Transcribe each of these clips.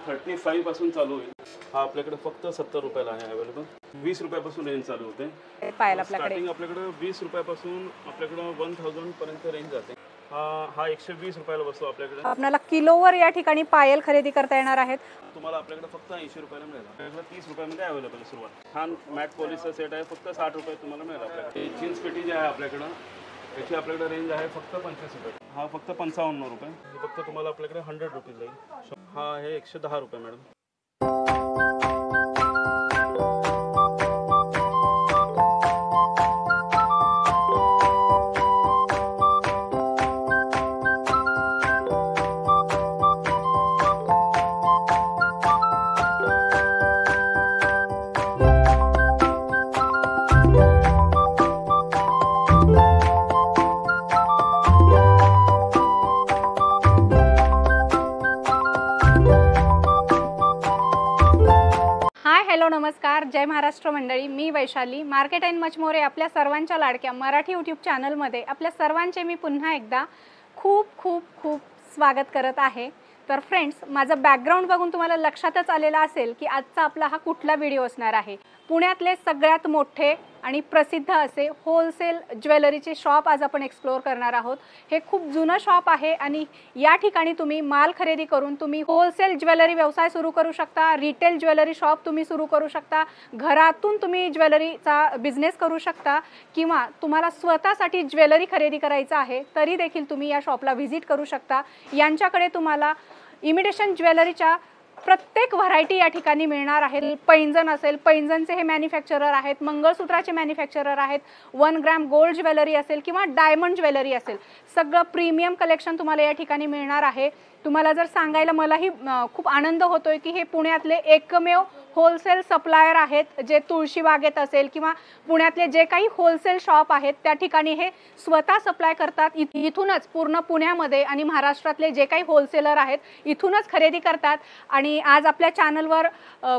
35 पासून चालू होईल। हा आपल्याकडे फक्त 70 रुपयाला आहे अवेलेबल। 20 रुपयापासून रेंज चालू होते पायल आपल्याकडे। स्टार्टिंग आपल्याकडे 20 रुपयापासून आपल्याकडे 1000 पर्यंत रेंज जाते। हा 120 रुपयाला बसतो आपल्याकडे। आपल्याला किलोवर या ठिकाणी पायल खरेदी करता येणार आहेत। तुम्हाला आपल्याकडे फक्त 80 रुपयाला मिळेल। आपल्याकडे 30 रुपयामध्ये अवेलेबल सुरुवात। छान मॅट पॉलिशचा सेट आहे, फक्त 60 रुपये तुम्हाला मिळेल आपल्याकडे। जीन्स पेटी जी आहे आपल्याकडे याची आपल्याकडे रेंज आहे फक्त 25 रुपये। हा फक्त 55 रुपये। हे फक्त तुम्हाला आपल्याकडे 100 रुपये जाईल। हा आहे 110 रुपये मॅडम। हॅलो नमस्कार, जय महाराष्ट्र मंडळी। मी Vaishali, market and much more आपल्या सर्वांच्या लाडक्या मराठी यूट्यूब चॅनलमध्ये आपल्या सर्वांचे मी पुन्हा एकदा खूप खूप खूप स्वागत करत आहे। तर फ्रेंड्स, माझं बॅकग्राऊंड बघून तुम्हाला लक्षातच आलेलं असेल की आजचा आपला हा कुठला व्हिडिओ असणार आहे। पुण्यातले सगळ्यात मोठे आणि प्रसिद्ध असे होलसेल ज्वेलरीचे शॉप आज आपण एक्सप्लोर करणार आहोत। हे खूप जुनं शॉप आहे आणि या ठिकाणी तुम्ही माल खरेदी करून तुम्ही होलसेल ज्वेलरी व्यवसाय सुरू करू शकता, रिटेल ज्वेलरी शॉप तुम्ही सुरू करू शकता, घरातून तुम्ही ज्वेलरीचा बिझनेस करू शकता किंवा तुम्हाला स्वतःसाठी ज्वेलरी खरेदी करायचं आहे तरी देखील तुम्ही या शॉपला व्हिजिट करू शकता। यांच्याकडे तुम्हाला इमिटेशन ज्वेलरीच्या प्रत्येक व्हरायटी या ठिकाणी मिळणार आहे। पैंजण असेल, पैंजणचे हे मॅन्युफॅक्चरर आहेत, मंगळसूत्राचे मॅन्युफॅक्चरर आहेत, 1 ग्रॅम गोल्ड ज्वेलरी असेल किंवा डायमंड ज्वेलरी असेल, सगळं प्रीमियम कलेक्शन तुम्हाला या ठिकाणी मिळणार आहे। तुम्हाला जर सांगायला मलाही खूप आनंद होतोय की हे पुण्यातले एकमेव होलसेल सप्लायर आहेत जे तुळशीबागेत असेल किंवा पुण्यातले जे काही होलसेल शॉप आहेत त्या ठिकाणी हे स्वतः सप्लाय करतात। इथूनच पूर्ण पुण्यामध्ये आणि महाराष्ट्रातले जे काही होलसेलर आहेत इथूनच खरेदी करतात। आणि आज आपल्या चॅनलवर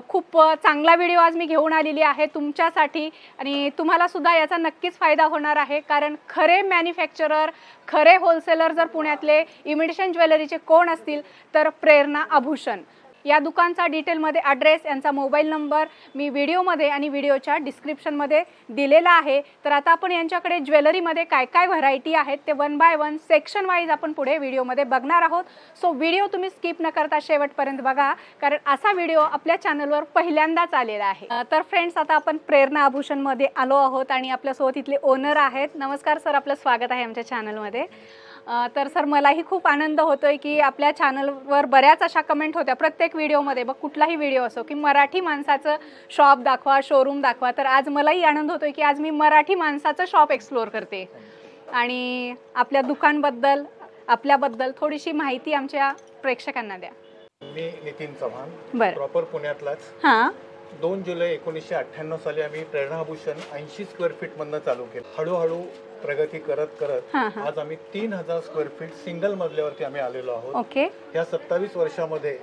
खूप चांगला व्हिडिओ आज मी घेऊन आलेली आहे तुमच्यासाठी आणि तुम्हाला सुद्धा याचा नक्कीच फायदा होणार आहे। कारण खरे मॅन्युफॅक्चरर, खरे होलसेलर जर पुण्यातले इमिटेशन ज्वेलरीचे कोण असतील तर प्रेरणा आभूषण। या दुकानचा डिटेलमध्ये ॲड्रेस, यांचा मोबाईल नंबर मी व्हिडिओमध्ये आणि व्हिडिओच्या डिस्क्रिप्शनमध्ये दिलेला आहे। तर आता आपण यांच्याकडे ज्वेलरीमध्ये काय काय व्हरायटी आहेत ते 1 बाय 1 सेक्शन वाईज आपण पुढे व्हिडिओमध्ये बघणार आहोत। सो व्हिडिओ तुम्ही स्किप न करता शेवटपर्यंत बघा, कारण असा व्हिडिओ आपल्या चॅनलवर पहिल्यांदाच आलेला आहे। तर फ्रेंड्स, आता आपण प्रेरणा आभूषणमध्ये आलो आहोत आणि आपल्यासोबत इथले ओनर आहेत। नमस्कार सर, आपलं स्वागत आहे आमच्या चॅनलमध्ये। तर सर, मलाही खूप आनंद होतोय की आपल्या चॅनलवर बऱ्याच अशा कमेंट होत्या प्रत्येक व्हिडिओमध्ये, बघ कुठलाही व्हिडिओ असो, की मराठी माणसाचं शॉप दाखवा, शोरूम दाखवा। तर आज मलाही आनंद होतोय की आज मी मराठी माणसाचं शॉप एक्सप्लोर करते आणि आपल्या दुकानबद्दल, आपल्याबद्दल थोडीशी माहिती आमच्या प्रेक्षकांना द्या। मी नितीन चव्हाण, बरं, प्रॉपर पुण्यातलाच। हां, 2 जुलै 1998 साली आम्ही प्रेरणा आभूषण 80 स्क्वेअर फीटमधनं चालू केलं। हळूहळू प्रगती करत करत आज आम्ही 3000 स्क्वेअर फीट सिंगल मजल्यावरती आम्ही आलेलो आहोत। ओके। या 27 वर्षामध्ये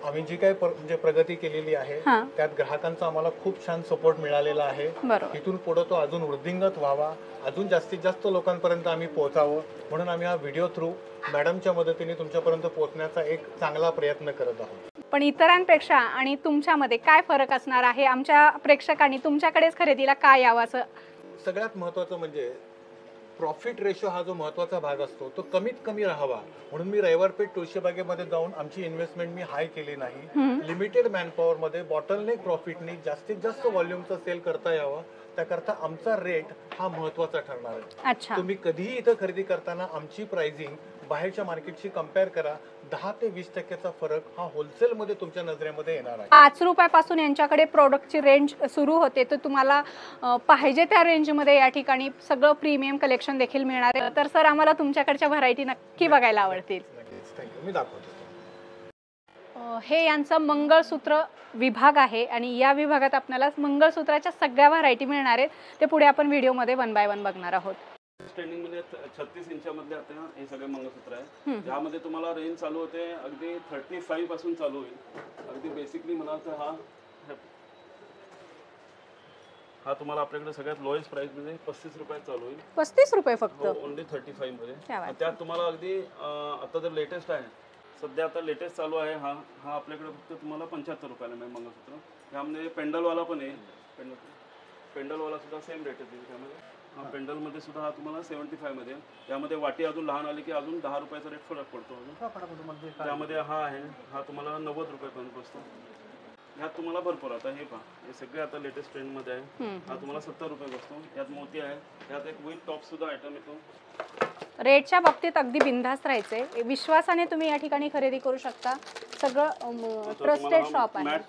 आम्ही जी काही म्हणजे प्रगती केलेली आहे त्यात ग्राहकांचा आम्हाला खूप छान सपोर्ट मिळालेला आहे। इथून पुढे तो अजून वृद्धिंगत व्हावा, अजून जास्तीत जास्त लोकांपर्यंत आम्ही पोहोचावं म्हणून आम्ही हा व्हिडिओ थ्रू मॅडमच्या मदतीने तुमच्यापर्यंत पोहोचण्याचा एक चांगला प्रयत्न करत आहोत। पण इतरांपेक्षा आणि तुमच्यामध्ये काय फरक असणार आहे? आमच्या प्रेक्षकांनी तुमच्याकडेच खरेदीला काय यावं असं? सगळ्यात महत्त्वाचं म्हणजे प्रॉफिट रेशो हा जो महत्त्वाचा भाग असतो तो कमीत कमी राहावा म्हणून मी रविवारपेठ तुळशीबागेमध्ये जाऊन आमची इन्व्हेस्टमेंट मी हाय केली नाही। लिमिटेड मॅनपॉवर मध्ये बॉटलनेक प्रॉफिटनी जास्तीत जास्त व्हॉल्यूमचं सेल करता यावं त्याकरता आमचा रेट हा महत्त्वाचा ठरणार आहे। तुम्ही कधीही इथं खरेदी करताना आमची प्राइसिंग बाहेरच्या मार्केटशी कंपेअर करा, 10 ते 20% फरक हा होलसेल मध्ये तुमच्या नजरेमध्ये येणार आहे। 5 रुपयापासून यांच्याकडे प्रोडक्टची रेंज सुरू होते, तर तुम्हाला पाहिजे त्या रेंजमध्ये या ठिकाणी सगळं प्रीमियम कलेक्शन देखील मिळणार आहे। तर सर, आम्हाला तुमच्याकडच्या व्हरायटी नक्की बघायला आवडतील। थँक्यू, मी दाखवतो। हे यांचं मंगळसूत्र विभाग आहे आणि या विभागात आपल्याला मंगळसूत्राच्या सगळ्या व्हरायटी मिळणार आहेत। ते पुढे आपण व्हिडिओमध्ये 1 बाय 1 बघणार आहोत। स्टँडिंग मध्ये 36 इंचामधले आता हे सगळे मंगळसूत्र आहे, ज्यामध्ये तुम्हाला रेंज चालू होते अगदी 35 पासून चालू होईल। अगदी बेसिकली म्हणाल तर हा तुम्हाला आपल्याकडे सगळ्यात लोएस्ट प्राइस मध्ये 35 रुपयात चालू होईल। 35 रुपये फक्त? ओनली 35 मध्ये। त्यात तुम्हाला अगदी आता जर लेटेस्ट आहे सध्या आता लेटेस्ट चालू आहे हा आपल्याकडे फक्त तुम्हाला 75 रुपयाला मिळेल मंगळसूत्र. यामध्ये पेंडलवाला पण आहे, पेंडलवाला सुद्धा सेम रेट आहे त्यामध्ये. हा पेंडलमध्ये सुद्धा हा तुम्हाला 75 मध्ये. यामध्ये वाटी अजून लहान आली की अजून 10 रुपयाचा रेट फरक पडतो अजून. त्यामध्ये हा आहे, हा तुम्हाला 90 रुपयापर्यंत बसतो. ह्यात तुम्हाला भरपूर आता हे पहा, हे सगळे आता लेटेस्ट ट्रेंडमध्ये आहे. हा तुम्हाला 70 रुपये बसतो. यात मोती आहे, यात एक विथ टॉप सुद्धा आयटम येतो. रेटच्या बाबतीत अगदी बिनधास्त राहायचे, विश्वासाने तुम्ही या ठिकाणी खरेदी करू शकता. सगळं ट्रस्टेड शॉप आहे. मॅट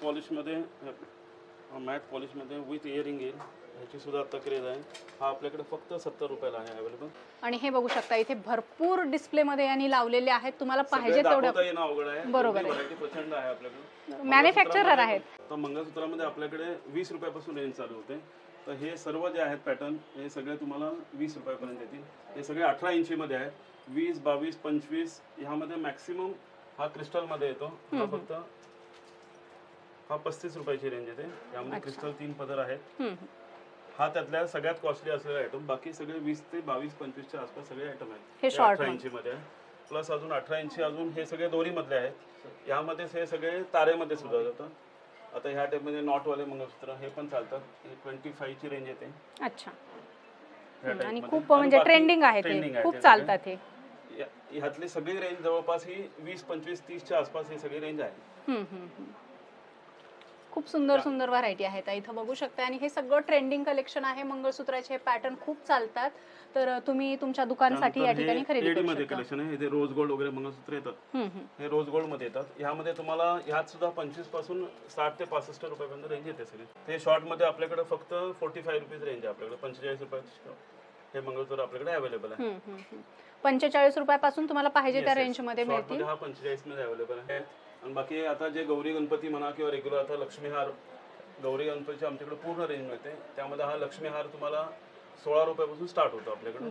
पॉलिशमध्ये विथ इयरिंग येईल, ह्याची सुद्धा आता क्रेज आहे. हा आपल्याकडे फक्त 70 रुपयाला आहे अवेलेबल. आणि हे बघू शकता इथे भरपूर डिस्प्लेमध्ये यांनी लावलेले आहेत, तुम्हाला पाहिजे तेवढं अवघड आहे. बरोबर आहे. व्हरायटी प्रचंड आहे आपल्याकडे. मॅन्युफॅक्चरर आहेत. तर मंगळसूत्रामध्ये आपल्याकडे 20 रुपयापासून रेंज चालू होते. तर हे सर्व जे आहेत पॅटर्न हे सगळे तुम्हाला 20 रुपयापर्यंत येतील. हे सगळे 18 इंचीमध्ये आहेत. 20, 22, 25 ह्यामध्ये मॅक्सिमम हा क्रिस्टलमध्ये येतो. हा फक्त हा 35 रुपयाची रेंज येते. यामध्ये क्रिस्टल 3 पदर आहेत. हा त्यातल्या सगळ्यात कॉस्टली असलेला आयटम. बाकी सगळे 20 ते 22, 25च्या आसपास सगळे आयटम आहेत. हे 18 इंचीमध्ये आहे. प्लस अजून 18 इंची अजून हे सगळे दोरीमधले आहेत. यामध्येच हे सगळे तारेमध्ये सुद्धा जातात. आता ह्या टाईपमध्ये नॉटवाले मंगळसूत्र हे पण चालतात. हे 25 ची रेंज येते. अच्छा. आणि खूप म्हणजे ट्रेंडिंग आहे ते, खूप चालतात हे. ह्यातली सगळी रेंज जवळपास ही 20, 25, 30च्या आसपास ही सगळी रेंज आहे. खूप सुंदर सुंदर व्हरायटी आहेत इथं बघू शकता. आणि हे सगळं ट्रेंडिंग कलेक्शन आहे. मंगळसूत्राचे पॅटर्न खूप चालतात, तर तुम्ही तुमच्या दुकानासाठी या ठिकाणी खरेदी करू शकता. कलेक्शन आहे. हे रोज गोल्ड वगैरे मंगळसूत्र येतात. हे रोज गोल्ड मध्ये येतात. ह्यामध्ये तुम्हाला ह्यात सुद्धा 25 पासून 60 ते 65 रुपयापर्यंत रेंज येते सगळी. ते शॉर्ट मध्ये आपल्याकडे फक्त 45 रुपीज रेंज आहे. आपल्याकडे 45 रुपयात हे मंगळसूत्र आपल्याकडे अवेलेबल आहे. 45 रुपयापासून तुम्हाला पाहिजे त्या रेंज मध्ये मिळतील. हा 45 मध्ये अवेलेबल आहे. आणि बाकी आता जे गौरी गणपती म्हणा किंवा रेग्युलर आता लक्ष्मी हार, गौरी गणपतीची आमच्याकडे पूर्ण रेंज मिळते. त्यामध्ये हा लक्ष्मी हार तुम्हाला 16 रुपयापासून स्टार्ट होतो आपल्याकडे.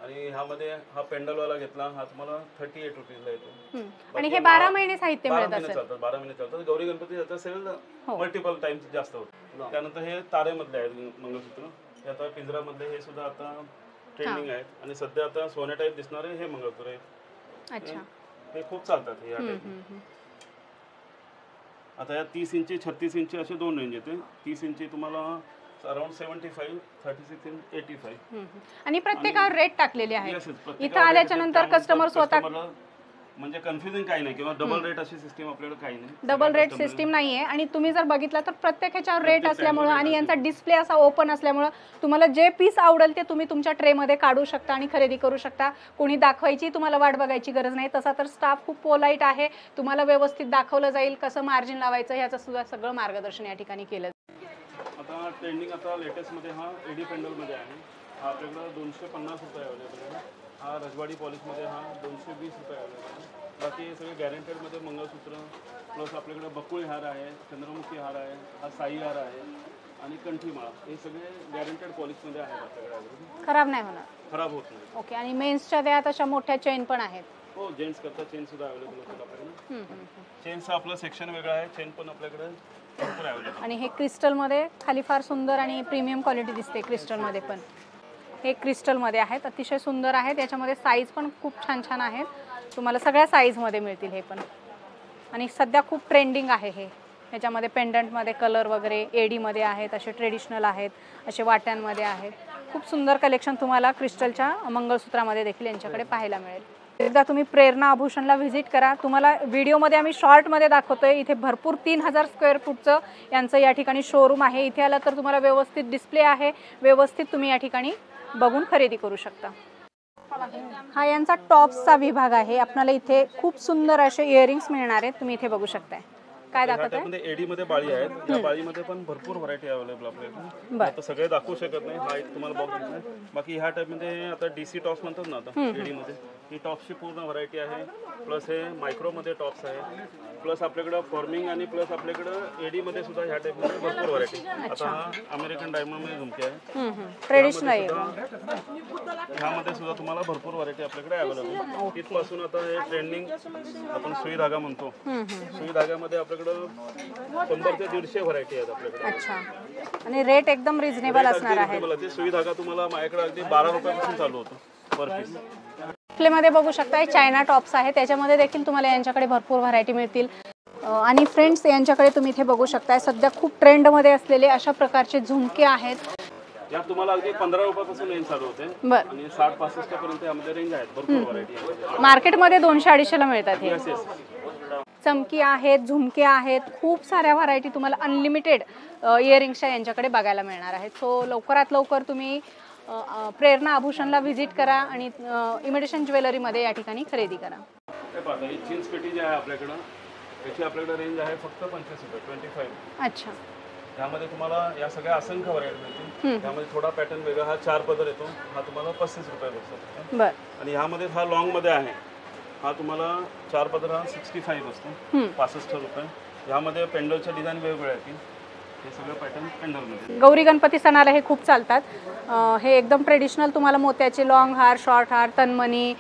आणि ह्यामध्ये हा पेंडलवाला घेतला हा तुम्हाला 38 रुपीजला येतो. आणि हे 12 महिने साहित्य मिळत असेल. 12 महिने चालतात. गौरी गणपती याचा सेल मल्टिपल टाइम्स जास्त होतो. त्यानंतर हे तारेमधले आहेत मंगळसूत्र. हे आता पिंजरामधले हे सुद्धा आता ट्रेंडिंग आहेत. आणि सध्या आता सोन्या टाईप दिसणारे हे मंगळसूत्र आहेत. अच्छा. हे खूप चालतात. हे या टाईप. आता या 30 इंची 36 इंची असे दोन रेंज येते. 30 इंची तुम्हाला अराउंड 75, 36 इंच 85. आणि प्रत्येकावर रेट टाकलेले आहेत. इथं आल्याच्या नंतर कस्टमर स्वतः म्हणजे कन्फ्युजन काही नाही किंवा डबल रेट अशी सिस्टीम आपल्याकडे काही नाही. डबल रेट सिस्टीम नाहीये. आणि तुम्ही जर बघितलं तर प्रत्येक ह्याच्यावर रेट असल्यामुळे आणि यांचा डिस्प्ले असा ओपन असल्यामुळे तुम्हाला जे पीस आवडेल ते तुम्ही तुमच्या ट्रेमध्ये काढू शकता आणि खरेदी करू शकता. कोणी दाखवायची तुम्हाला वाट बघायची गरज नाही. तसा तर स्टाफ खूप पोलाईट आहे. तुम्हाला व्यवस्थित दाखवलं जाईल कसं मार्जिन लावायचं ह्याचं सुद्धा सगळं मार्गदर्शन या ठिकाणी केलं. आता ट्रेंडिंग आता लेटेस्ट मध्ये हा एडी पेंडल मध्ये आहे. हा आपल्याकडे 250 रुपये अवेलेबल आहे. हा रजवाडी पॉलिशमध्ये हा 220 रुपये अवेलेबल आहे. बाकी हे सगळे गॅरंटेडमध्ये मंगळसूत्र प्लस आपल्याकडे बकुळी हार आहे, चंद्रमुखी हार आहे, हा साई हार आहे आणि कंठीमाळा. हे सगळे गॅरंटेड पॉलिशमध्ये आहेत आपल्याकडे. खराब नाही होणार. खराब होत नाही. ओके. आणि मेन्सच्या त्या तशा मोठ्या चेन पण आहेत. हो, जेंट्स करता चेन सुद्धा अवेलेबल असतात आपल्याकडे. चेनचं आपलं सेक्शन वेगळं आहे. चेन पण आपल्याकडे भरपूर अवेलेबल. आणि हे क्रिस्टलमध्ये खाली फार सुंदर आणि प्रीमियम क्वालिटी दिसते क्रिस्टलमध्ये पण. हे क्रिस्टलमध्ये आहेत, अतिशय सुंदर आहेत. याच्यामध्ये साईज पण खूप छान छान आहेत. तुम्हाला सगळ्या साईजमध्ये मिळतील हे पण. आणि सध्या खूप ट्रेंडिंग आहे हे. ह्याच्यामध्ये पेंडंटमध्ये कलर वगैरे एडीमध्ये आहेत, असे ट्रेडिशनल आहेत, असे वाट्यांमध्ये आहेत. खूप सुंदर कलेक्शन तुम्हाला क्रिस्टलच्या मंगळसूत्रामध्ये देखील यांच्याकडे पाहायला मिळेल. एकदा तुम्ही प्रेरणा आभूषणला व्हिजिट करा. तुम्हाला व्हिडिओमध्ये आम्ही शॉर्टमध्ये दाखवतोय. इथे भरपूर 3000 स्क्वेअर फूटचं यांचं या ठिकाणी शोरूम आहे. इथे आला तर तुम्हाला व्यवस्थित डिस्प्ले आहे, व्यवस्थित तुम्ही या ठिकाणी बघून खरेदी करू शकता. हा यांचा टॉप्सचा विभाग आहे. आपल्याला इथे खूप सुंदर असे इयरिंग्स मिळणार आहेत. तुम्ही इथे बघू शकताय. काय दाखवताय? एडी मध्ये बाळी आहेत. त्या बाळीमध्ये पण भरपूर व्हरायटी अवेलेबल आपल्याकडे. आता सगळे दाखवू शकत नाही. हा एक तुम्हाला बॉक्स दिसतोय. बाकी ह्या टाइप मध्ये आता डीसी टॉप्स म्हणतात ना आता एडी मध्ये, ही टॉप्सची पूर्ण व्हरायटी आहे. प्लस हे मायक्रो मध्ये टॉप्स आहे. प्लस आपल्याकडे फॉर्मिंग आणि प्लस आपल्याकडे एडी मध्ये सुद्धा ह्या टाइप मध्ये भरपूर व्हरायटी. आता हा अमेरिकन डायमंड मध्ये झुमके आहे. ट्रेडिशनल. ह्यामध्ये सुद्धा तुम्हाला भरपूर व्हरायटी आपल्याकडे अवेलेबल. तिथपासून आता हे ट्रेंडिंग आपण सुई धागा म्हणतो. सुई धाग्यामध्ये आपल्याकडे 100 ते 150 व्हरायटी आहेत आपल्याकडे. अच्छा. आणि रेट एकदम रिजनेबल असणार आहे. सुई धागा तुम्हाला माझ्याकडे अगदी 12 रुपयापासून चालू होतो पर पीस. डिस्प्लेमध्ये बघू शकता चायना टॉप्स आहे, त्याच्यामध्ये देखील तुम्हाला यांच्याकडे भरपूर व्हरायटी मिळतील. आणि फ्रेंड्स, यांच्याकडे तुम्ही इथे बघू शकता सध्या खूप ट्रेंडमध्ये असलेले अशा प्रकारचे झुमके आहेत. या तुम्हाला अगदी 15 रुपयापासून रेंज चालू होते बरं. आणि 60-65 पर्यंत यामध्ये रेंज आहेत. भरपूर व्हरायटी आहे. मार्केटमध्ये 200-250 ला मिळतात हे. Yes yes. चमकी आहेत, झुमके आहेत, खूप साऱ्या व्हरायटी तुम्हाला अनलिमिटेड इयरिंग्सच्या यांच्याकडे बघायला मिळणार आहेत. सो लवकरात लवकर तुम्ही प्रेरणा आभूषणला व्हिजिट करा आणि इमिटेशन ज्वेलरीमध्ये या ठिकाणी खरेदी करा. हे पाहता, ही जीन्स पेटी जी आहे आपल्याकडं, त्याची आपल्याकडे रेंज आहे फक्त 25 रुपये, 25. अच्छा. त्यामध्ये तुम्हाला या सगळ्या असंख्य व्हरायटी मिळतील. त्यामध्ये थोडा पॅटर्न वेगळा, हा 4 पदर येतो, हा तुम्हाला 35 रुपये बसतो. बरं. आणि ह्यामध्ये हा लॉंगमध्ये आहे, हा तुम्हाला 4 पदर हा 65 बसतो, 65 रुपये. ह्यामध्ये पेंडलच्या डिझाईन वेगवेगळ्या आहेत. हे सगळं पॅटर्न पेंडलमध्ये. गौरी गणपती सणाला हे खूप चालतात. हे एकदम ट्रेडिशनल तुम्हाला मोत्याचे लॉंग हार, शॉर्ट हार, तन्मणी,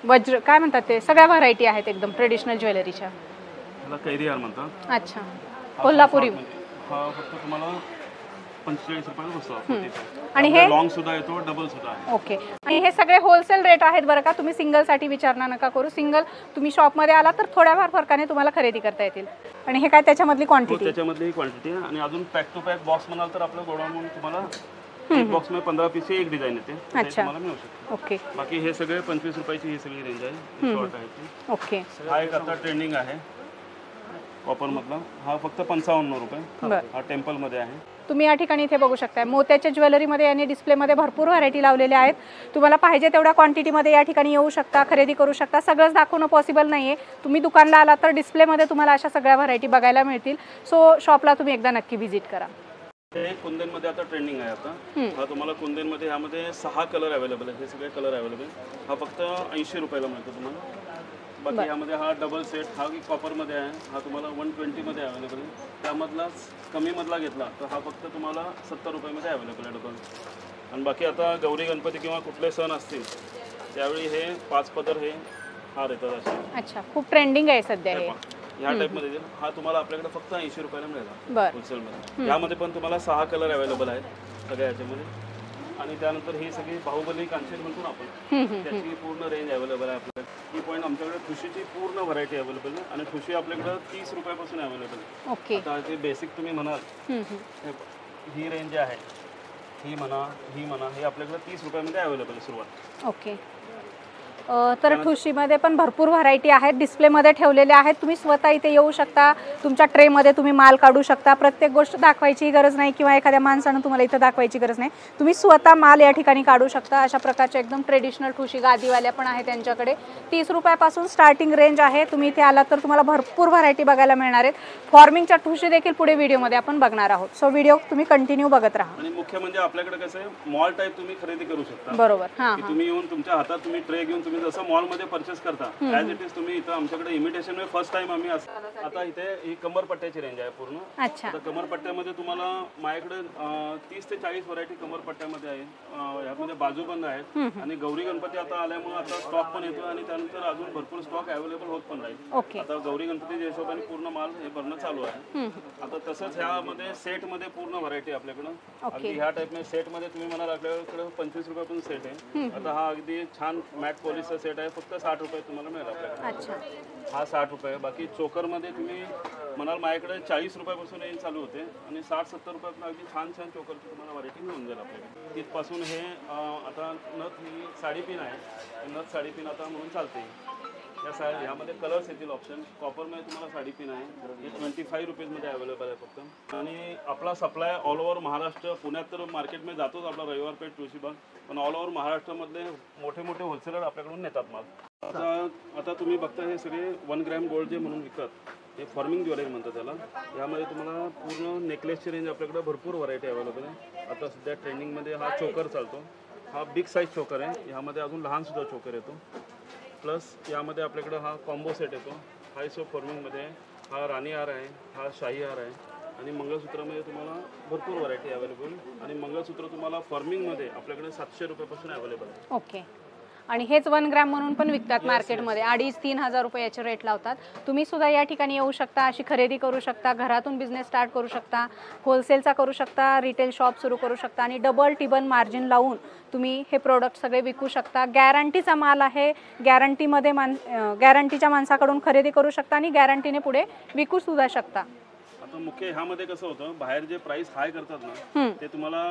वज्र, काय म्हणतात ते, सगळ्या व्हरायटी आहेत एकदम ट्रेडिशनल ज्वेलरीच्या. त्याला कैरी हार म्हणतात. अच्छा. कोल्हापुरी. हा फक्त तुम्हाला 45 रुपयाला बसतो. आणि हे लॉंग सुद्धा येतो, डबल सुद्धा आहे. ओके. आणि हे सगळे होलसेल रेट आहेत बरं का, तुम्ही सिंगलसाठी विचारणा नका करू. सिंगल तुम्ही शॉपमध्ये आला तर थोड्याफार फरकाने तुम्हाला खरेदी करता येतील. आणि हे काय त्याच्यामधली क्वांटिटी? त्याच्यामधली ही क्वांटिटी आहे. आणि अजून पॅक टू पॅक बॉक्स म्हणाल तर आपलं गोडाऊन तुम्हाला एक बॉक्स मध्ये 15 पीसची एक डिझाईन येते, तुम्हाला मिळू शकते. ओके. बाकी हे सगळे 25 रुपयाची ही सगळी रेंज आहे. शॉर्ट आहे. ओके. हा एक आता ट्रेंडिंग आहे कॉपर मधला, हा फक्त 55 रुपये. हा टेम्पल मध्ये आहे. तुम्ही या ठिकाणी इथे बघू शकता मोत्याच्या ज्वेलरीमध्ये आणि डिस्प्लेमध्ये भरपूर व्हरायटी लावलेल्या आहेत. तुम्हाला पाहिजे तेवढ्या क्वांटिटीमध्ये या ठिकाणी येऊ शकता, खरेदी करू शकता. सगळंच दाखवणं पॉसिबल नाही आहे. तुम्ही दुकानला आला तर डिस्प्लेमध्ये तुम्हाला अशा सगळ्या व्हरायटी बघायला मिळतील. सो शॉपला तुम्ही एकदा नक्की व्हिजिट करा. हे कुंदनमध्ये आता ट्रेंडिंग आहे. आता हा तुम्हाला कुंदनमध्ये ह्यामध्ये 6 कलर अवेलेबल आहेत. हे सगळे कलर अवेलेबल. हा फक्त 80 रुपयाला मिळतो तुम्हाला. बाकी यामध्ये हा डबल सेट, हा कॉपरमध्ये आहे, हा तुम्हाला 120 मध्ये अवेलेबल आहे. त्यामधलाच कमी मधला घेतला तर हा फक्त तुम्हाला 70 रुपयामध्ये अवेलेबल आहे डबल. आणि बाकी आता गौरी गणपती किंवा कुठले सण असतील त्यावेळी हे 5 पदर हे हार येतात असे. अच्छा. खूप ट्रेंडिंग आहे सध्या हे. ह्या टाईपमध्ये हा तुम्हाला आपल्याकडे फक्त 80 रुपयाला मिळेल बरं. होलसेलमध्ये. यामध्ये पण तुम्हाला 6 कलर अवेलेबल आहेत सगळ्या ह्याच्यामध्ये. आणि त्यानंतर ही सगळी बाहुबली कांचन म्हणतो आपण, त्याची पूर्ण रेंज अवेलेबल आहे आपल्याकडे. ही पॉईंट आमच्याकडे ठुशीची पूर्ण व्हरायटी अवेलेबल आहे. आणि ठुशी आपल्याकडे 30 रुपयापासून अवेलेबल आहे. ओके. आता ते बेसिक तुम्ही म्हणाल ही रेंज आहे, ही म्हणा हे आपल्याकडे 30 रुपयामध्ये अवेलेबल आहे सुरुवात. ओके. तर ठुशीमध्ये पण भरपूर व्हरायटी आहेत, डिस्प्लेमध्ये ठेवलेल्या आहेत. तुम्ही स्वतः इथे येऊ शकता, तुमच्या ट्रेमध्ये तुम्ही माल काढू शकता. प्रत्येक गोष्ट दाखवायची गरज नाही किंवा एखाद्या माणसानं तुम्हाला इथं दाखवायची गरज नाही. तुम्ही स्वतः माल या ठिकाणी काढू शकता. अशा प्रकारच्या एकदम ट्रेडिशनल ठुशी गादीवाल्या पण आहेत त्यांच्याकडे. 30 रुपयापासून स्टार्टिंग रेंज आहे. तुम्ही इथे आलात तर तुम्हाला भरपूर व्हरायटी बघायला मिळणार आहेत. फॉर्मिंगच्या ठुशी देखील पुढे व्हिडिओमध्ये आपण बघणार आहोत. सो व्हिडिओ तुम्ही कंटिन्यू बघत राहा. आणि मुख्य म्हणजे आपल्याकडे कसं आहे, मॉल टाईप तुम्ही खरेदी करू शकता. बरोबर. हां. तुम्ही येऊन तुमच्या हातात तुम्ही ट्रे घेऊन तुम्ही जसं मॉलमध्ये परचेस करता ॲज इट इज तुम्ही इथं आमच्याकडे इमिटेशन मध्ये फर्स्ट टाइम आम्ही आता इथे ही कमरपट्ट्याची रेंज आहे पूर्ण. अच्छा. आता कमरपट्ट्यामध्ये तुम्हाला माझ्याकडे 30 ते 40 व्हरायटी कमरपट्ट्यामध्ये आहे. यामध्ये बाजूबंद आहेत. आणि गौरी गणपती आता आल्यामुळे आता स्टॉक पण येतो आणि त्यानंतर अजून भरपूर स्टॉक अवेलेबल होत पण राहील. ओके. आता गौरी गणपतीच्या हिशोबाने पूर्ण माल हे भरणं चालू आहे. आता तसंच ह्यामध्ये सेटमध्ये पूर्ण व्हरायटी आपल्याकडं. अगदी ह्या टाईपमध्ये सेटमध्ये तुम्ही म्हणाल आपल्याकडे 25 रुपयापासून सेट आहे. आता हा अगदी छान मॅट पॉलिशचा सेट आहे, फक्त 60 रुपये तुम्हाला मिळेल आपल्याकडे. अच्छा. हा 60 रुपये. बाकी चोकरमध्ये तुम्ही म्हणाल माझ्याकडे 40 रुपयापासून रेंज चालू होते आणि 60-70 रुपयापासून अगदी छान छान चोकरची तुम्हाला व्हरायटी मिळून जाईल आपल्याकडे. तिथपासून हे आता नथ ही साडीपिन आहे. नथ साडीपिन आता म्हणून चालते. ह्यामध्ये कलर्स येतील ऑप्शन. कॉपरमध्ये तुम्हाला साडीपिन आहे, हे 25 रुपीजमध्ये अवेलेबल आहे फक्त. आणि आपला सप्लाय ऑल ओव्हर महाराष्ट्र, पुण्यात तर मार्केटमध्ये जातोच आपला रविवार पेठ तुळशीबाग, पण ऑल ओव्हर महाराष्ट्रामधले मोठे मोठे होलसेलर आपल्याकडून नेतात माल. आता तुम्ही बघता हे सगळे 1 ग्रॅम गोल्ड जे म्हणून विकतात, हे फॉर्मिंग ज्वेलरी म्हणतात त्याला. यामध्ये तुम्हाला पूर्ण नेकलेसची रेंज आपल्याकडे भरपूर व्हरायटी अवेलेबल आहे. आता सध्या ट्रेंडिंगमध्ये हा चोकर चालतो. हा बिग साईज चोकर आहे. ह्यामध्ये अजून लहानसुद्धा चोकर येतो. प्लस यामध्ये आपल्याकडे हा कॉम्बो सेट येतो. हाय सो फॉर्मिंगमध्ये. हा राणी हार आहे, हा शाही हार आहे. आणि मंगळसूत्रामध्ये तुम्हाला भरपूर व्हरायटी अवेलेबल. आणि मंगळसूत्र तुम्हाला फॉर्मिंगमध्ये आपल्याकडे 700 रुपयापासून अवेलेबल आहे. ओके. आणि हेच 1 ग्रॅम म्हणून पण विकतात मार्केटमध्ये. 2,500-3 हजार रुपये याचे रेट लावतात. तुम्ही सुद्धा या ठिकाणी येऊ शकता, अशी खरेदी करू शकता, घरातून बिझनेस स्टार्ट करू शकता, होलसेलचा करू शकता, रिटेल शॉप सुरू करू शकता आणि डबल टिबल मार्जिन लावून तुम्ही हे प्रोडक्ट सगळे विकू शकता. गॅरंटीचा माल आहे, गॅरंटीच्या माणसाकडून खरेदी करू शकता आणि गॅरंटीने पुढे विकू सुद्धा शकता. आता मुख्य ह्यामध्ये कसं होतं, बाहेर जे प्राइस हाय करतात ना ते तुम्हाला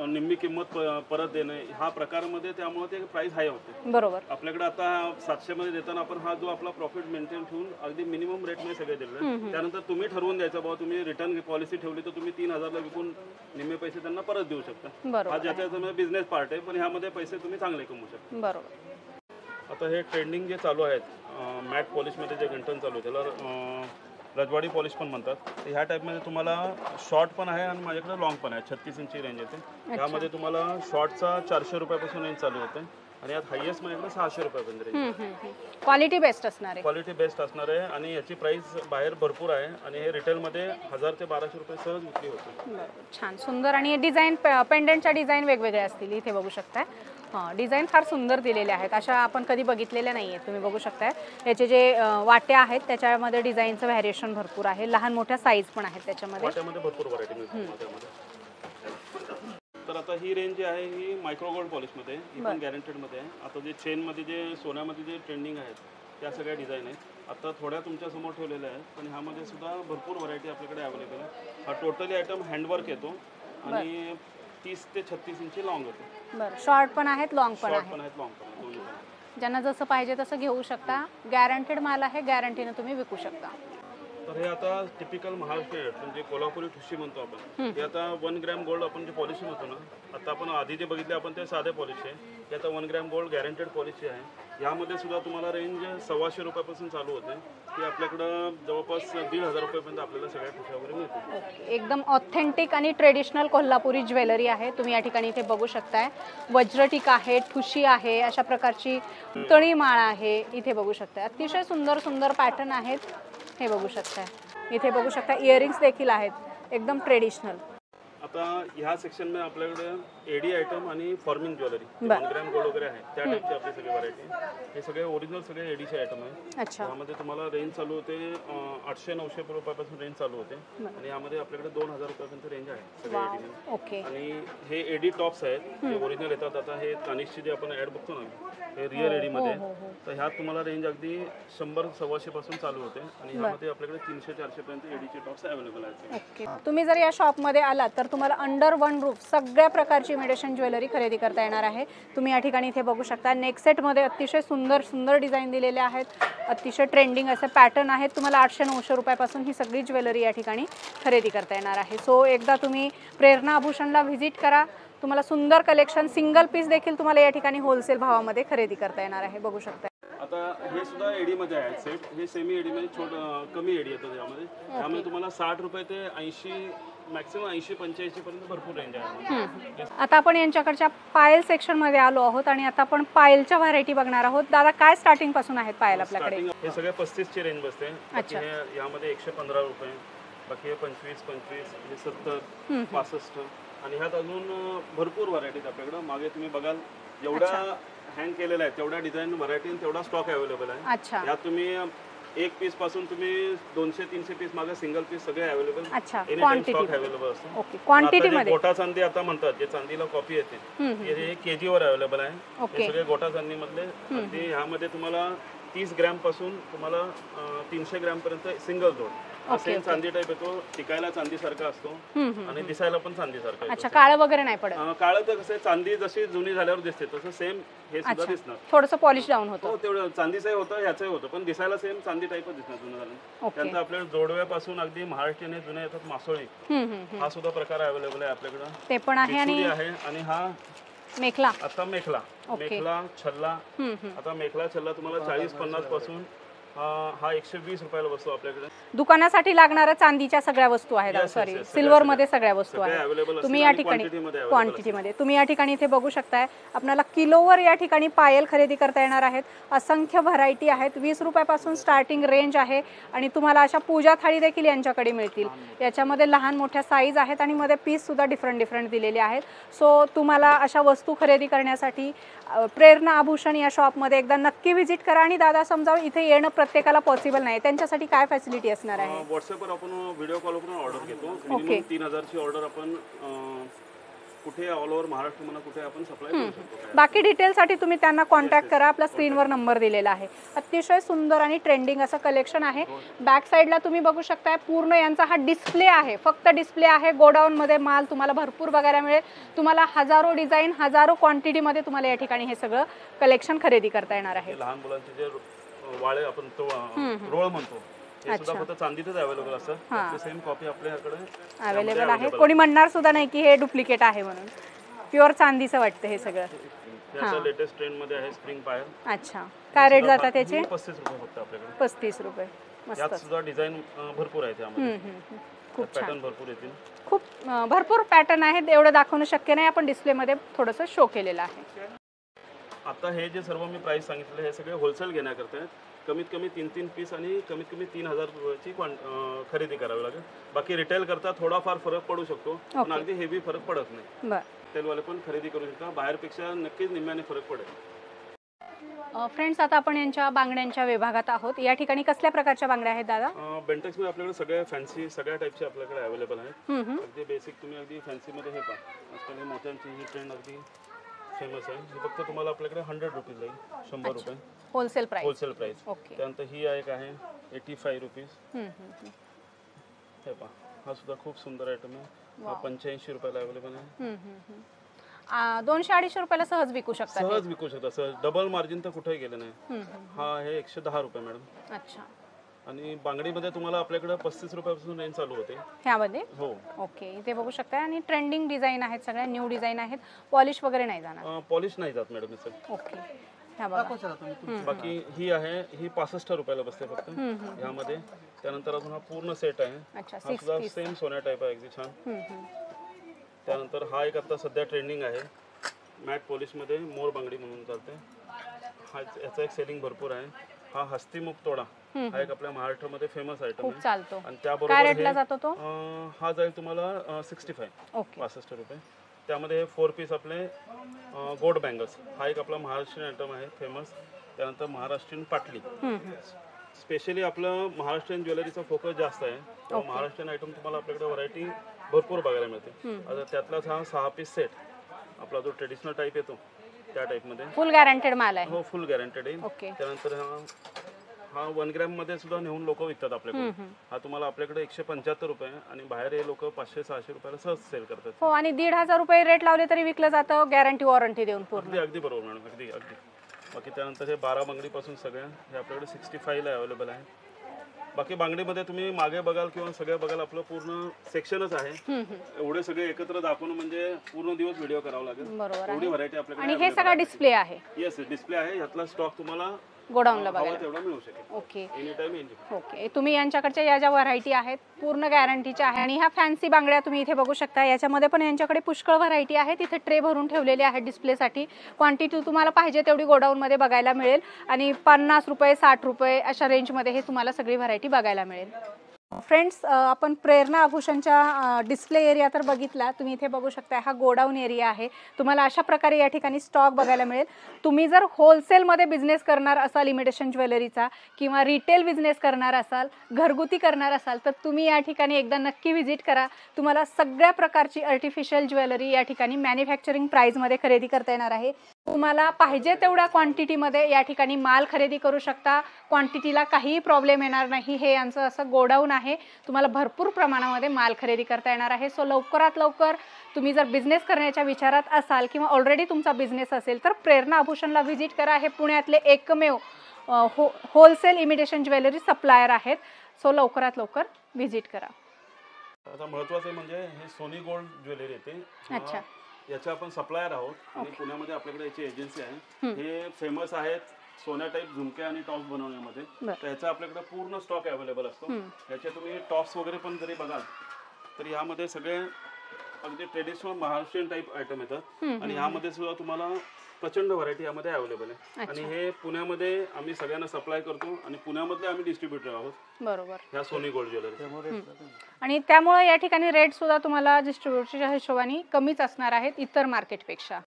निम्मी किंमत परत देणे ह्या प्रकारामध्ये, त्यामुळे ते प्राइस हाय होते. बरोबर. आपल्याकडे आता 700 मध्ये देताना आपण हा जो आपला प्रॉफिट मेंटेन ठेवून अगदी मिनिमम रेटमध्ये सगळे दिले. त्यानंतर तुम्ही ठरवून द्यायचं बाबा तुम्ही रिटर्न पॉलिसी ठेवली तर तुम्ही 3,000 ला विकून निम्मे पैसे त्यांना परत देऊ शकता. हा ज्याच्या बिझनेस पार्ट आहे, पण ह्यामध्ये पैसे तुम्ही चांगले कमवू शकता. बरोबर. आता हे ट्रेंडिंग जे चालू आहेत मॅट पॉलिशमध्ये जे गंठन चालू आहे त्याला रजवाडी पॉलिश पण म्हणतात. तर ह्या टाईपमध्ये तुम्हाला शॉर्ट पण आहे आणि माझ्याकडे लॉंग पण आहे. 36 इंची रेंज येते. ह्यामध्ये तुम्हाला शॉर्टचा 400 रुपयापासून रेंज चालू होते आणि यात हायेस्ट माझ्याकडे 600 रुपयापर्यंत रेंज. क्वालिटी बेस्ट असणार आहे. क्वालिटी बेस्ट असणार आहे आणि याची प्राइस बाहेर भरपूर आहे आणि हे रिटेलमध्ये 1000 ते 1200 रुपये सहज विक्री होते. छान सुंदर. आणि डिझाईन पेंडंटच्या डिझाईन वेगवेगळे असतील. इथे बघू शकताय डिझाईन फार सुंदर दिलेले आहेत. अशा आपण कधी बघितलेल्या नाही आहेत. तुम्ही बघू शकताय याचे जे वाट्या आहेत त्याच्यामध्ये डिझाईनचं व्हॅरिएशन भरपूर आहे. लहान मोठ्या साईज पण आहेत त्याच्यामध्ये. वाट्यामध्ये भरपूर व्हरायटी मिळते. तर आता ही रेंज जी आहे ही मायक्रो गोल्ड पॉलिशमध्ये ही पण गॅरंटेडमध्ये आहे. आता जे चेनमध्ये जे सोन्यामध्ये जे ट्रेंडिंग आहेत त्या सगळ्या डिझाईन आहेत. आता थोड्या तुमच्यासमोर ठेवलेल्या आहेत, पण ह्यामध्ये सुद्धा भरपूर व्हरायटी आपल्याकडे अवेलेबल आहे. हा टोटली आयटम हँडवर्क येतो आणि 30 ते 36 इंची लॉंग होते. बरं. शॉर्ट पण आहेत, लॉंग पण आहेत. लॉंग पण आहेत, दोन्ही पण. ज्यांना जसं पाहिजे तसं घेऊ शकता. गॅरंटेड माल आहे, गॅरंटीने तुम्ही विकू शकता. तर हे आता टिपिकल महाराष्ट्रीयन म्हणजे कोल्हापुरी ठुशी म्हणतो आपण. हे आता 1 ग्रॅम गोल्ड आपण जे पॉलिश म्हणतो ना, आता आपण आधी जे बघितले आपण ते साधे पॉलिश आहे. हे आता 1 ग्रॅम गोल्ड गॅरंटेड पॉलिश आहे. यामध्ये सुद्धा तुम्हाला रेंज 1,200 रुपयापासून चालू होते. ती आपल्याकडं जवळपास 1,500 रुपयापर्यंत आपल्याला सगळ्या ठुशा वगैरे मिळते. एकदम ऑथेंटिक आणि ट्रेडिशनल कोल्हापुरी ज्वेलरी आहे. तुम्ही या ठिकाणी इथे बघू शकताय. वज्रटीक आहे, ठुशी आहे, अशा प्रकारची तळी माळ आहे. इथे बघू शकताय अतिशय सुंदर सुंदर पॅटर्न आहेत. हे बघू शकताय. इथे बघू शकता इयरिंग्स देखील आहेत एकदम ट्रेडिशनल. आता ह्या सेक्शन मध्ये आपल्याकडे एडी आयटम आणि फॉर्मिंग ज्वेलरी 1 ग्रॅम गोल्ड वगैरे आहे त्या टाईपची आपली सगळी व्हरायटी. हे सगळे ओरिजिनल सगळे एडीचे आयटम आहे. यामध्ये तुम्हाला रेंज चालू होते 800-900 रुपयापासून रेंज चालू होते आणि यामध्ये आपल्याकडे 2,000 रुपयापर्यंत रेंज आहे सगळ्या एडी. आणि हे एडी टॉप्स आहेत जे ओरिजिनल येतात. आता हे तानिशचे जे आपण ऍड बघतो ना हे रिअल एडी मध्ये, तर ह्यात तुम्हाला रेंज अगदी 100-125 पासून चालू होते आणि ह्यामध्ये आपल्याकडे 300-400 पर्यंत एडीचे टॉप्स अवेलेबल आहेत. तुम्ही जर या शॉपमध्ये आलात तर तुम्हाला अंडर वन रूफ सगळ्या प्रकारची इमिटेशन ज्वेलरी खरेदी करता येणार आहे. तुम्ही या ठिकाणी इथे बघू शकता नेक सेटमध्ये अतिशय सुंदर सुंदर डिझाईन दिलेले आहेत. अतिशय ट्रेंडिंग असे पॅटर्न आहेत. तुम्हाला 800-900 रुपयापासून ही सगळी ज्वेलरी या ठिकाणी खरेदी करता येणार आहे. सो एकदा तुम्ही प्रेरणा आभूषणला व्हिजिट करा. तुम्हाला सुंदर कलेक्शन सिंगल पीस देखील तुम्हाला या ठिकाणी होलसेल भावामध्ये खरेदी करता येणार आहे. बघू शकता. आता हे सुद्धा एडी मध्ये आहे सेट. हे सेमी एडी मध्ये कमी एडी येतं त्यामध्ये. त्यामुळे तुम्हाला 60 रुपये ते 80 मॅक्सिमम 80-85 पर्यंत भरपूर रेंज आहे. आता आपण यांच्याकडच्या पायल सेक्शन मध्ये आलो आहोत आणि आता आपण पायलच्या व्हरायटी बघणार आहोत. दादा काय स्टार्टिंग पासून आहेत पायल आपल्याकडे? हे सगळे 35 ची रेंज बसते. यामध्ये 115 रुपये, बाकी हे 25, हे 70, 65 आणि ह्यात अजून भरपूर व्हरायटीज आपल्याकडे. मागे तुम्ही बघाल जेवढ्या हँग केलेल्या आहेत तेवढ्या डिझाईन व्हरायटी तेवढा स्टॉक अवेलेबल आहे. यात तुम्ही एक पीस पासून तुम्ही 200-300 पीस मागे सिंगल पीस सगळे अवेलेबल स्टॉक अवेलेबल असतो. क्वांटिटीमध्ये गोटा चांदी आता म्हणतात जे चांदीला कॉपी येते हे केजी वर अवेलेबल आहे. हे सगळे गोटा चांदी मधले. ह्यामध्ये तुम्हाला 30 ग्रॅम पासून तुम्हाला 300 ग्रॅम पर्यंत सिंगल जोड सेम चांदी टाईप येतो. टिकायला चांदी सारखा असतो आणि दिसायला पण चांदी सारखा. अच्छा, काळं वगैरे नाही पडत? काळं तर कसं चांदी जशी जुनी झाल्यावर दिसते तसं सेम हे सुद्धा दिसणार. थोडंसं पॉलिश डाऊन होतं. हो तेवढं चांदीचंही होतं ह्याचंही होतं पण दिसायला सेम चांदी टाईपच दिसणार जुनं झालं. त्यानंतर आपल्याला जोडव्यापासून अगदी महाराष्ट्रीयन जुने येतात मासोळी, हा सुद्धा प्रकार अवेलेबल आहे आपल्याकडे. ते पण आहे. आणि हा मेखला. आता मेखला छल्ला. आता मेखला छल्ला तुम्हाला 40-50 पासून हा 120 रुपयाला बसतो आपल्याकडे. दुकानासाठी लागणाऱ्या चांदीच्या सगळ्या वस्तू आहेत, Yes, yes, sorry yes, silver मध्ये सगळ्या वस्तू सगळे आहेत. available तुम्ही असतील या आणि ठिकाणी quantity मध्ये available क्वांटिटीमध्ये तुम्ही या ठिकाणी इथे बघू शकताय. आपल्याला किलोवर या ठिकाणी पायल खरेदी करता येणार आहेत. असंख्य व्हरायटी आहेत. 20 रुपयापासून स्टार्टिंग रेंज आहे आणि तुम्हाला अशा पूजा थाळी देखील यांच्याकडे मिळतील. याच्यामध्ये लहान मोठ्या साईज आहेत आणि मध्ये पीस सुद्धा डिफरंट दिलेले आहेत. सो तुम्हाला अशा वस्तू खरेदी करण्यासाठी प्रेरणा आभूषण या शॉपमध्ये एकदा नक्की व्हिजिट करा. आणि दादा समजा इथे येणं प्रत्येकाला पॉसिबल नाही, त्यांच्यासाठी काय फॅसिलिटी असणार आहे? व्हॉट्सअपवर आपण व्हिडिओ कॉलवरून ऑर्डर घेतो. मिनिमम 3000 ची ऑर्डर आपण कुठे ऑल ओव्हर महाराष्ट्र म्हणा कुठे आपण सप्लाय करू शकतो. बाकी डिटेलसाठी तुम्ही त्यांना कॉन्टॅक्ट करा. आपल्या स्क्रीनवर नंबर दिलेला आहे. अतिशय सुंदर आणि ट्रेंडिंग असं कलेक्शन आहे. बॅक साईडला तुम्ही बघू शकताय पूर्ण यांचा हा डिस्प्ले आहे, फक्त डिस्प्ले आहे. गोडाऊनमध्ये माल तुम्हाला भरपूर बघायला मिळेल. तुम्हाला हजारो डिझाईन, हजारो क्वांटिटीमध्ये तुम्हाला या ठिकाणी हे सगळं कलेक्शन खरेदी करता येणार आहे. लहान मुलांचे जे वाळे आपण तो रोळ म्हणतो हे सुद्धा फक्त चांदीतच अवेलेबल असतं. सेम कॉपी आपल्याकडे अवेलेबल आहे. कोणी म्हणणार सुद्धा नाही की हे डुप्लिकेट आहे म्हणून. प्युअर चांदीचं वाटतं हे सगळं. याचा लेटेस्ट ट्रेंड मध्ये आहे स्प्रिंग पायर. अच्छा, काय रेट जातात त्याचे? 35 रुपये फक्त आपल्याकडे. 35 रुपये. यात सुद्धा डिझाईन भरपूर आहे त्यामध्ये. खूप पॅटर्न भरपूर येतील. खूप भरपूर पॅटर्न आहेत. एवढं दाखवणं शक्य नाही. आपण डिस्प्लेमध्ये थोडंसं शो केलेलं आहे. आता हे जे सर्व मी प्राइस सांगितले हे सगळे होलसेल घेण्याकरता आहेत. कमीत कमी 3 पीस आणि कमीत कमी 3000 रुपयाची खरेदी करावी लागेल. बाकी रिटेल करता थोडाफार फरक पडू शकतो, पण अगदी हेवी फरक पडत नाही. रिटेलवाले पण खरेदी करू शकता. बाहेरपेक्षा नक्कीच निम्म्याने फरक पडेल. फ्रेंड्स, आता आपण यांच्या बांगड्यांच्या विभागात आहोत. या ठिकाणी कसल्या प्रकारच्या बांगड्या आहेत दादा? बेंटेक्स मध्ये आपल्याकडे सगळ्या फॅन्सी सगळ्या टाईपचे आपल्याकडे अवेलेबल आहेत. अगदी बेसिक तुम्ही अगदी फॅन्सी मध्ये हे पहा. आजकाल मोत्यांची ही ट्रेंड अगदी फेमस आहे. हे फक्त तुम्हाला आपल्याकडे 100 रुपीज जाईल. 100 रुपये होलसेल प्राइस. Wholesale price. त्यानंतर ही एक आहे 85 रुपीज. हे पहा, हा सुद्धा खूप सुंदर आयटम आहे. हा 85 रुपयाला अवेलेबल आहे. 200-250 रुपयाला सहज विकू शकता. सहज विकू शकता. सहज डबल मार्जिन तर कुठेही गेलं नाही. हा आहे 110 रुपये मॅडम. अच्छा. आणि बांगडीमध्ये तुम्हाला आपल्याकडे 35 रुपयापासून रेंज चालू होते ह्यामध्ये. हो. ओके, इथे बघू शकता. आणि ट्रेंडिंग डिझाईन आहेत, सगळ्या न्यू डिझाईन आहेत. पॉलिश वगैरे नाही जाणार. पॉलिश नाही जात मॅडम याचं. ओके. ह्या बघा. बाकी ही आहे, ही 65 रुपयाला बसते फक्त ह्यामध्ये. त्यानंतर अजून हा पूर्ण सेट आहे. अच्छा, हा सुद्धा सेम सोन्या टाईप आहे, अगदी छान. त्यानंतर हा एक आता सध्या ट्रेंडिंग आहे मॅट पॉलिश मध्ये, मोर बांगडी म्हणून चालते. हा याचा एक सेलिंग भरपूर आहे. हा हस्तीमुख तोडा हा एक आपल्या महाराष्ट्रामध्ये फेमस आयटम आहे. चालतो. आणि त्याबरोबर रेटला जातो तो? हा जाईल तुम्हाला 65. ओके. 65 रुपये. त्यामध्ये हे 4 पीस आपले गोड बँगल्स हा एक आपला महाराष्ट्रीयन आयटम आहे फेमस. त्यानंतर महाराष्ट्रीयन पाटली. स्पेशली आपलं महाराष्ट्रीयन ज्वेलरीचा फोकस जास्त आहे. तर महाराष्ट्रीयन आयटम तुम्हाला आपल्याकडे व्हरायटी भरपूर बघायला मिळते. आता त्यातलाच हा 6 पीस सेट आपला जो ट्रेडिशनल टाईप येतो त्या टाईपमध्ये. फुल गॅरंटेड माल आहे. हो, फुल गॅरंटेड आहे. त्यानंतर हा 1 ग्रॅम मध्ये सुद्धा नेऊन लोक विकतात आपल्याकडे. हा तुम्हाला आपल्याकडे 175 रुपये आणि बाहेर हे लोक 500-600 रुपयाला सहज सेल करतात. हो, आणि 1,500 रुपये रेट लावले तरी विकलं जातं, गॅरंटी वॉरंटी देऊन पूर्ण. अगदी बरोबर मॅडम, अगदी अगदी. बाकी त्यानंतर हे 12 बांगडीपासून सगळ्या हे आपल्याकडे 65 ला अवेलेबल आहे. बाकी बांगडीमध्ये तुम्ही मागे बघाल किंवा सगळं बघाल आपलं पूर्ण सेक्शनच आहे. एवढे सगळे एकत्र दाखवून म्हणजे पूर्ण दिवस व्हिडिओ करावा लागेल. बरोबर. एवढी व्हरायटी आपल्याकडे. आणि हे सगळा डिस्प्ले आहे. येस, डिस्प्ले आहे. यातला स्टॉक तुम्हाला गोडाऊनला बघायला तेवढा मिळू शकेल. ओके. Any time. ओके, तुम्ही यांच्याकडच्या या ज्या व्हरायटी आहेत पूर्ण गॅरंटीच्या आहे. आणि ह्या फॅन्सी बांगड्या तुम्ही इथे बघू शकता. याच्यामध्ये पण यांच्याकडे पुष्कळ व्हरायटी आहे. तिथे ट्रे भरून ठेवलेले आहेत डिस्प्लेसाठी. क्वांटिटी तुम्हाला पाहिजे तेवढी गोडाऊनमध्ये बघायला मिळेल. आणि 50 रुपये 60 रुपये अशा रेंजमध्ये हे तुम्हाला सगळी व्हरायटी बघायला मिळेल. फ्रेंड्स, आपण प्रेरणा आभूषणच्या डिस्प्ले एरिया तर बघितला. तुम्ही इथे बघू शकता हा गोडाऊन एरिया आहे. तुम्हाला अशा प्रकारे या ठिकाणी स्टॉक बघायला मिळेल. तुम्ही जर होलसेलमध्ये बिझनेस करणार असाल इमिटेशन ज्वेलरीचा, किंवा रिटेल बिझनेस करणार असाल, घरगुती करणार असाल, तर तुम्ही या ठिकाणी एकदा नक्की व्हिजिट करा. तुम्हाला सगळ्या प्रकारची आर्टिफिशियल ज्वेलरी या ठिकाणी मॅन्युफॅक्चरिंग प्राईजमध्ये खरेदी करता येणार आहे. तुम्हाला पाहिजे तेवढ्या क्वांटिटीमध्ये या ठिकाणी माल खरेदी करू शकता. क्वांटिटीला काहीही प्रॉब्लेम येणार नाही. हे यांचं असं गोडाऊन आहे. तुम्हाला भरपूर प्रमाणामध्ये माल खरेदी करता येणार आहे. सो लवकरात लवकर तुम्ही जर बिझनेस करण्याच्या विचारात असाल किंवा ऑलरेडी तुमचा बिझनेस असेल तर प्रेरणा आभूषणला व्हिजिट करा. हे पुण्यातले एकमेव होलसेल इमिटेशन ज्वेलरी सप्लायर आहेत. सो लवकरात लवकर व्हिजिट करा. आता महत्त्वाचं म्हणजे हे सोनी गोल्ड ज्वेलरी येते. याचे आपण सप्लायर आहोत आणि पुण्यामध्ये आपल्याकडे याची एजन्सी आहे. हे फेमस आहेत. सोन्या टाईप झुमके आणि टॉप्स बनवण्यामध्ये. बरं. तर ह्याचा आपल्याकडे पूर्ण स्टॉक अवेलेबल असतो. याचे तुम्ही टॉप्स वगैरे पण जरी बघाल तर यामध्ये सगळे अगदी ट्रेडिशनल महाराष्ट्रीयन टाईप आयटम येतात आणि यामध्ये सुद्धा तुम्हाला प्रचंड व्हरायटी यामध्ये अवेलेबल आहे. आणि हे पुण्यामध्ये आम्ही सगळ्यांना सप्लाय करतो आणि पुण्यामधले आम्ही डिस्ट्रीब्युटर आहोत. बरोबर. ह्या सोनी गोल्ड ज्वेलरी. आणि त्यामुळे या ठिकाणी रेट सुद्धा तुम्हाला डिस्ट्रीब्युटरच्या हिशोबाने कमीच असणार आहेत इतर मार्केटपेक्षा.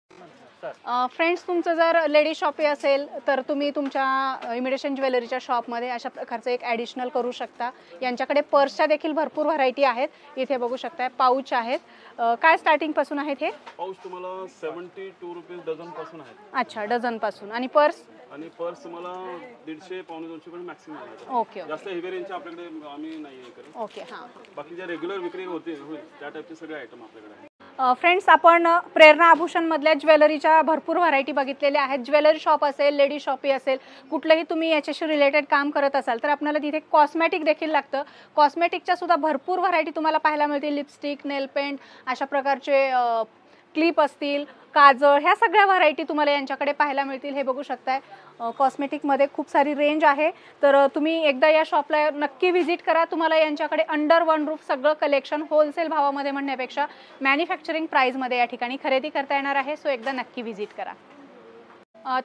फ्रेंड्स, तुमचं जर लेडी शॉपी असेल तर तुम्ही तुमच्या इमिटेशन ज्वेलरीच्या शॉपमध्ये अशा प्रकारचं एक ॲडिशनल करू शकता. यांच्याकडे पर्सच्या देखील भरपूर व्हरायटी आहेत. इथे बघू शकता पाऊच आहेत. काय स्टार्टिंग पासून आहेत हे? पाऊच तुम्हाला 72 रुपीज डझन पासून आहेत. अच्छा, डझन पासून. आणि पर्स? आणि पर्स तुम्हाला 150 पावणे 200 पर्यंत मॅक्सिमम आहे. ओके. जास्त हेवी रेंजचे आपल्याकडे आम्ही नाही करत. ओके. हां. बाकी जे रेग्युलर विक्री होईल त्या टाईपचे सगळे आयटम आपल्याकडे आहेत. फ्रेंड्स, आपण प्रेरणा आभूषणमधल्या ज्वेलरीच्या भरपूर व्हरायटी बघितलेल्या आहेत. ज्वेलरी शॉप असेल, लेडी शॉपी असेल, कुठलंही तुम्ही याच्याशी रिलेटेड काम करत असाल तर आपल्याला तिथे कॉस्मॅटिक देखील लागतं. कॉस्मॅटिकच्या सुद्धा भरपूर व्हरायटी तुम्हाला पाहायला मिळतील. लिपस्टिक, नेल पेंट, अशा प्रकारचे क्लिप असतील, काजळ, ह्या सगळ्या व्हरायटी तुम्हाला यांच्याकडे पाहायला मिळतील. हे बघू शकताय कॉस्मेटिकमध्ये खूप सारी रेंज आहे. तर तुम्ही एकदा या शॉपला नक्की व्हिजिट करा. तुम्हाला यांच्याकडे अंडर वन रूफ सगळं कलेक्शन होलसेल भावामध्ये म्हणण्यापेक्षा मॅन्युफॅक्चरिंग प्राईजमध्ये या ठिकाणी खरेदी करता येणार आहे. सो एकदा नक्की व्हिजिट करा.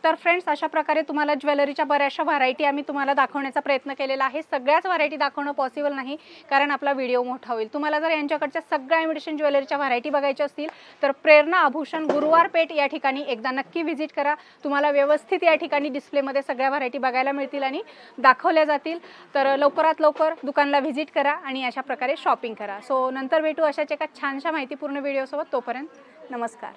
तर फ्रेंड्स, अशा प्रकारे तुम्हाला ज्वेलरीच्या बऱ्याचशा व्हरायटी आम्ही तुम्हाला दाखवण्याचा प्रयत्न केलेला आहे. सगळ्याच व्हरायटी दाखवणं पॉसिबल नाही कारण आपला व्हिडिओ मोठा होईल. तुम्हाला जर यांच्याकडच्या सगळ्या इमिटेशन ज्वेलरीच्या व्हरायटी बघायच्या असतील तर प्रेरणा आभूषण गुरुवार पेठ या ठिकाणी एकदा नक्की व्हिजिट करा. तुम्हाला व्यवस्थित या ठिकाणी डिस्प्लेमध्ये सगळ्या व्हरायटी बघायला मिळतील आणि दाखवल्या जातील. तर लवकरात लवकर दुकानला व्हिजिट करा आणि अशा प्रकारे शॉपिंग करा. सो नंतर भेटू अशाच एका छानशा माहितीपूर्ण व्हिडिओसोबत. तोपर्यंत नमस्कार.